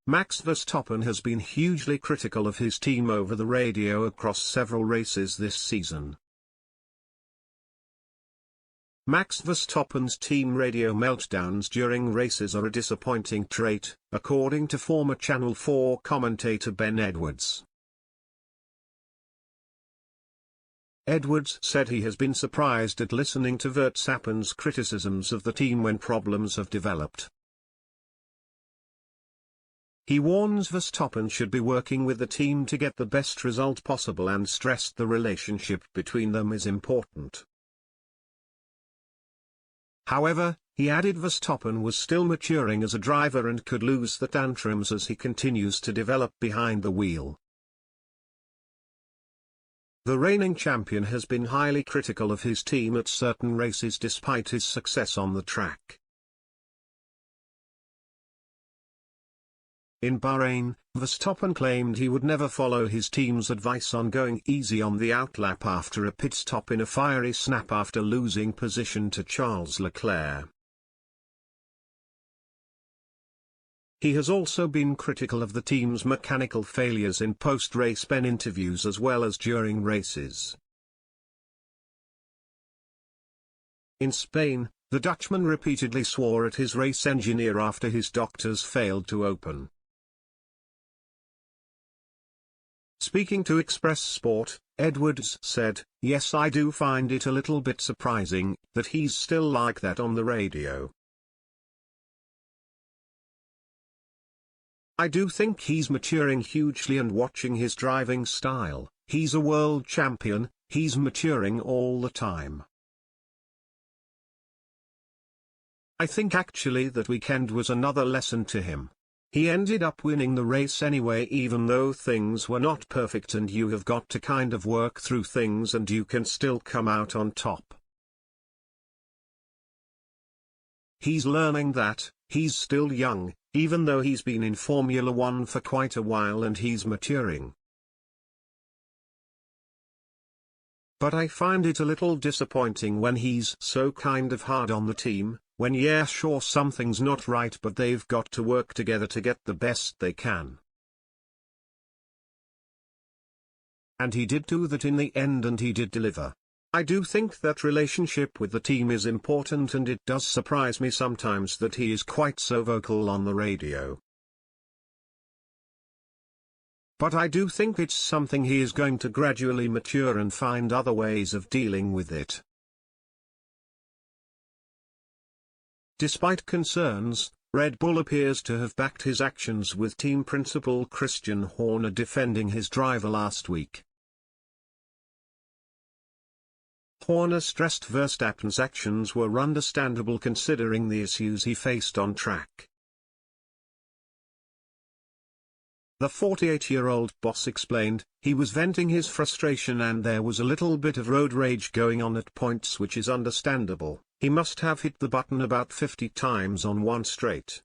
Max Verstappen has been hugely critical of his team over the radio across several races this season. Max Verstappen's team radio meltdowns during races are a disappointing trait, according to former Channel 4 commentator Ben Edwards. Edwards said he has been surprised at listening to Verstappen's criticisms of the team when problems have developed. He warns Verstappen should be working with the team to get the best result possible and stressed the relationship between them is important. However, he added Verstappen was still maturing as a driver and could lose the tantrums as he continues to develop behind the wheel. The reigning champion has been highly critical of his team at certain races despite his success on the track. In Bahrain, Verstappen claimed he would never follow his team's advice on going easy on the outlap after a pit stop in a fiery snap after losing position to Charles Leclerc. He has also been critical of the team's mechanical failures in post-race Ben interviews as well as during races. In Spain, the Dutchman repeatedly swore at his race engineer after his doctors failed to open. Speaking to Express Sport, Edwards said, "Yes, I do find it a little bit surprising that he's still like that on the radio. I do think he's maturing hugely and watching his driving style, he's a world champion, he's maturing all the time. I think actually that weekend was another lesson to him. He ended up winning the race anyway even though things were not perfect and you have got to kind of work through things and you can still come out on top. He's learning that, he's still young, even though he's been in Formula One for quite a while and he's maturing. But I find it a little disappointing when he's so kind of hard on the team, when yeah sure something's not right but they've got to work together to get the best they can. And he did do that in the end and he did deliver. I do think that relationship with the team is important and it does surprise me sometimes that he is quite so vocal on the radio. But I do think it's something he is going to gradually mature and find other ways of dealing with it. Despite concerns, Red Bull appears to have backed his actions with team principal Christian Horner defending his driver last week. Horner stressed Verstappen's actions were understandable considering the issues he faced on track. The 48-year-old boss explained, he was venting his frustration and there was a little bit of road rage going on at points which is understandable, he must have hit the button about 50 times on one straight.